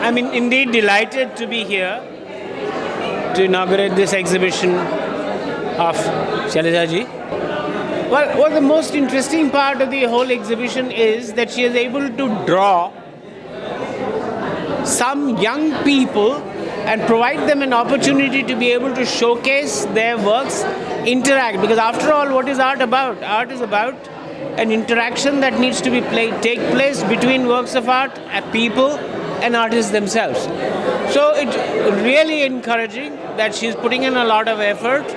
I'm indeed delighted to be here to inaugurate this exhibition of Shailaja ji. Well, the most interesting part of the whole exhibition is that she is able to draw some young people and provide them an opportunity to be able to showcase their works, interact. Because after all, what is art about? Art is about an interaction that needs to take place between works of art, people, and artists themselves. So it's really encouraging that she's putting in a lot of effort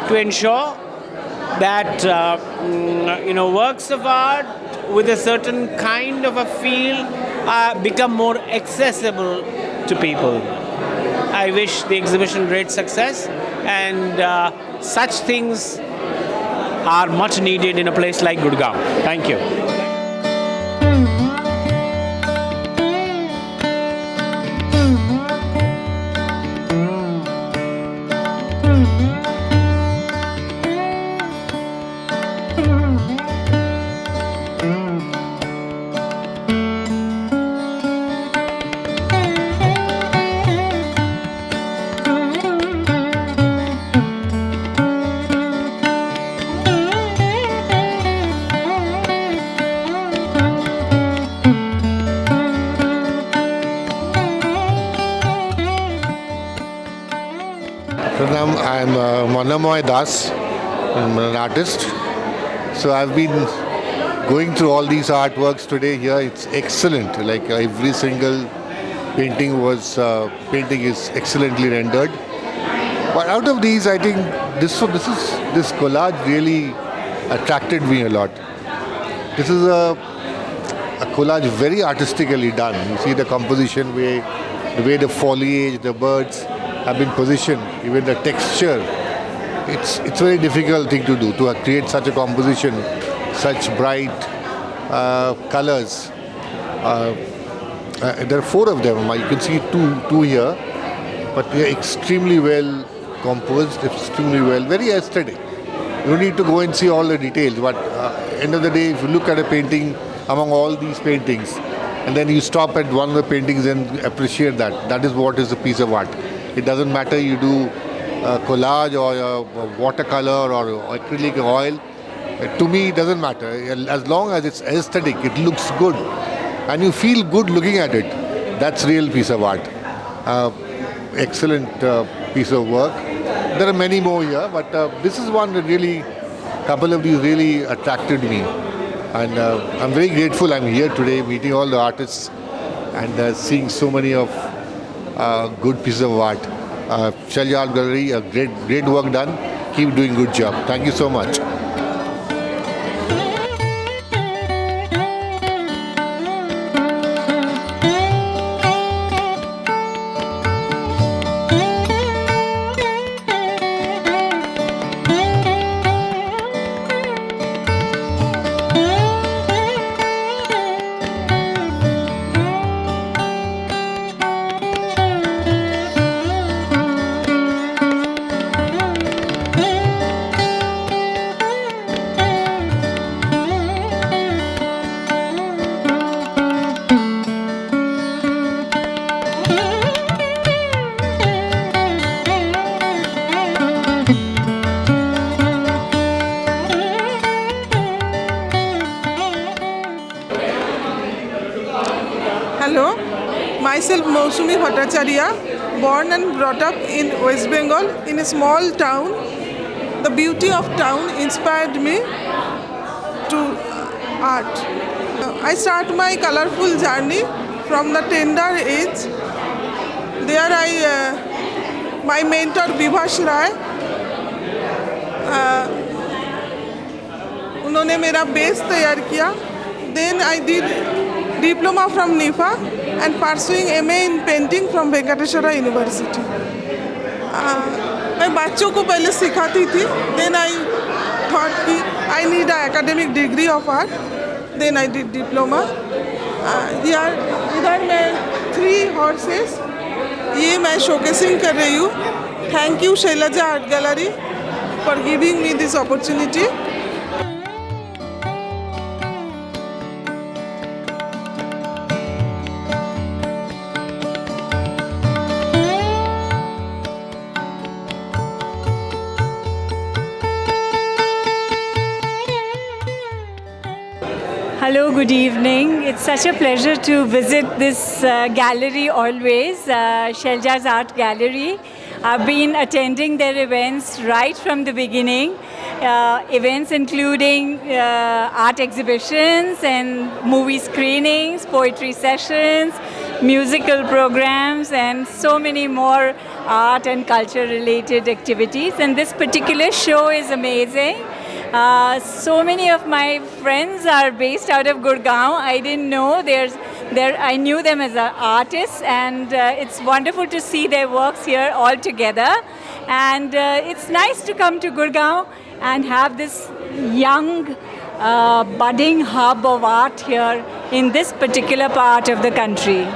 to ensure that works of art with a certain kind of a feel become more accessible to people. I wish the exhibition great success, and such things are much needed in a place like Gurgaon. Thank you. I'm Manamoy Das. I'm an artist. So I've been going through all these artworks today here. It's excellent. Like every single painting is excellently rendered. But out of these, I think this collage really attracted me a lot. This is a collage very artistically done. You see the composition the way the foliage, the birds have been positioned, even the texture. It's a very difficult thing to do, to create such a composition, such bright colors. There are 4 of them. You can see two here, but they are extremely well composed, extremely well, very aesthetic. You don't need to go and see all the details, but end of the day, if you look at a painting among all these paintings, and then you stop at one of the paintings and appreciate that is what is a piece of art. It doesn't matter you do collage or watercolor or acrylic oil. To me, it doesn't matter. As long as it's aesthetic, it looks good, and you feel good looking at it. That's real piece of art. Excellent piece of work. There are many more here, but this is one that couple of these really attracted me. And I'm very grateful I'm here today meeting all the artists and seeing so many of good pieces of art. Shailja Art Gallery, a great work done. Keep doing good job. Thank you so much. Hello, myself Mousumi Bhattacharya, born and brought up in West Bengal in a small town. The beauty of town inspired me to art. I start my colorful journey from the tender age. There my mentor Bibhash Rai, उन्होंने मेरा base तैयार किया. Then I did diploma from NIFA and pursuing MA in painting from Venkateswara University. मैं बच्चों को पहले सिखाती थी. Then I thought कि I need an academic degree of art. Then I did diploma. इधर मैं 3 horses ये मैं showcasing कर रही हूँ. Thank you Shailja Art Gallery for giving me this opportunity. Hello, good evening. It's such a pleasure to visit this gallery always, Shailja's Art Gallery. I've been attending their events right from the beginning. Events including art exhibitions and movie screenings, poetry sessions, musical programs, and so many more art and culture related activities. And this particular show is amazing. So many of my friends are based out of Gurgaon. I didn't know I knew them as artists, and it's wonderful to see their works here all together. And it's nice to come to Gurgaon and have this young budding hub of art here in this particular part of the country.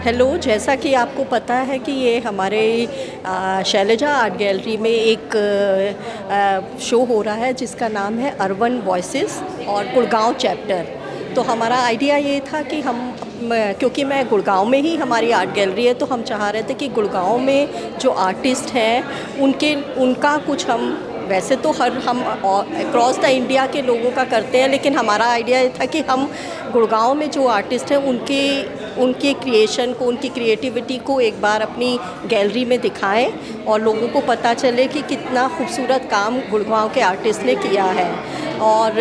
Hello, जैसा कि आपको पता है कि ये हमारे Selja art gallery में एक शो हो रहा है जिसका नाम है अर्बन वॉइसेस और गुड़गांव चैप्टर। तो हमारा आइडिया ये था कि क्योंकि मैं गुड़गांव में ही हमारी आर्ट गैलरी है, तो हम चाह रहे थे कि गुड़गांव में जो आर्टिस्ट हैं उनका कुछ हम वैसे तो हम अक्रॉस द इंडिया के लोगों का करते हैं, लेकिन हमारा आइडिया ये था कि हम गुड़गांव में जो आर्टिस्ट हैं उनके क्रिएशन को, उनकी क्रिएटिविटी को एक बार अपनी गैलरी में दिखाएं और लोगों को पता चले कि कितना खूबसूरत काम गुड़गांव के आर्टिस्ट ने किया है। और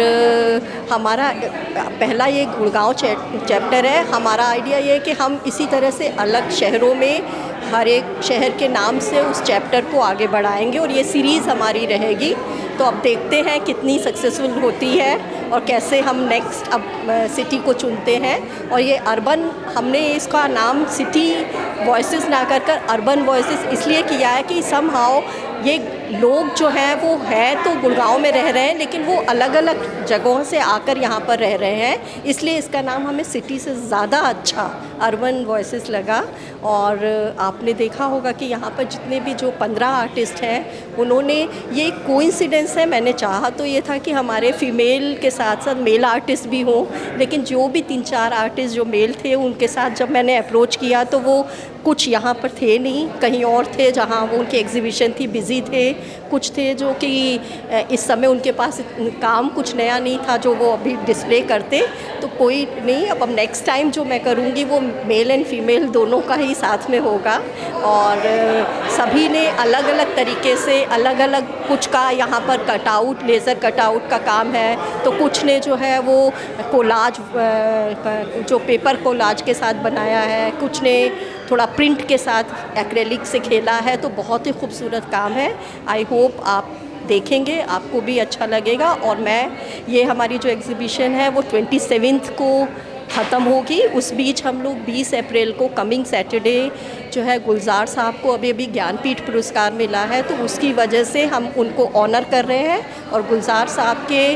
हमारा पहला ये गुड़गांव चैप्टर है। हमारा आइडिया ये है कि हम इसी तरह से अलग शहरों में हर एक शहर के नाम से उस चैप्टर को आगे बढ़ाएंगे और ये सीरीज़ हमारी रहेगी। तो अब देखते हैं कितनी सक्सेसफुल होती है और कैसे हम नेक्स्ट अब सिटी को चुनते हैं। और ये अर्बन, हमने इसका नाम सिटी वॉइसेस ना कर अर्बन वॉइसेस इसलिए किया है कि समहाउ ये लोग जो हैं वो है तो गुड़गांव में रह रहे हैं, लेकिन वो अलग अलग जगहों से आकर यहाँ पर रह रहे हैं, इसलिए इसका नाम हमें सिटी से ज़्यादा अच्छा अर्बन वॉइसेस लगा। और आपने देखा होगा कि यहाँ पर जितने भी जो 15 आर्टिस्ट हैं उन्होंने, ये कोइंसिडेंस है, मैंने चाहा तो ये था कि हमारे फीमेल के साथ साथ मेल आर्टिस्ट भी हों, लेकिन जो भी 3-4 आर्टिस्ट जो मेल थे उनके साथ जब मैंने अप्रोच किया तो वो कुछ यहाँ पर थे नहीं, कहीं और थे जहाँ वो उनकी एग्जीबिशन थी, बिज़ी थे। कुछ थे जो कि इस समय उनके पास काम कुछ नया नहीं था जो वो अभी डिस्प्ले करते, तो कोई नहीं। अब नेक्स्ट टाइम जो मैं करूँगी वो मेल एंड फीमेल दोनों का ही साथ में होगा। और सभी ने अलग अलग तरीके से अलग अलग, कुछ का यहाँ पर कटआउट, लेज़र कटआउट का काम है, तो कुछ ने जो है वो कोलाज, जो पेपर कोलाज के साथ बनाया है, कुछ ने थोड़ा प्रिंट के साथ एक्रेलिक से खेला है, तो बहुत ही खूबसूरत काम है। आई होप आप देखेंगे, आपको भी अच्छा लगेगा। और ये हमारी जो एग्ज़िबिशन है वो 27 को ख़त्म होगी। उस बीच हम लोग 20 अप्रैल को कमिंग सैटरडे जो है गुलजार साहब को अभी ज्ञानपीठ पुरस्कार मिला है, तो उसकी वजह से हम उनको ऑनर कर रहे हैं और गुलजार साहब के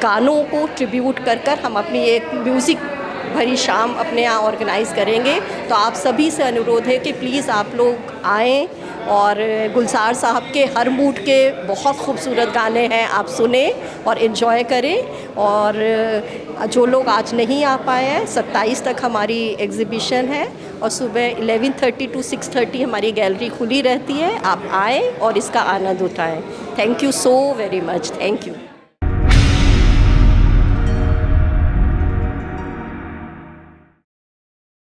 गानों को ट्रिब्यूट कर हम अपनी एक म्यूज़िक भरी शाम अपने यहाँ ऑर्गेनाइज़ करेंगे। तो आप सभी से अनुरोध है कि प्लीज़ आप लोग आएँ और गुलजार साहब के हर मूड के बहुत खूबसूरत गाने हैं, आप सुने और इन्जॉय करें। और जो लोग आज नहीं आ पाए हैं, 27 तक हमारी एग्ज़िबिशन है और सुबह 11:30 to 6:30 हमारी गैलरी खुली रहती है। आप आएँ और इसका आनंद उठाएँ। Thank you so very much. Thank you.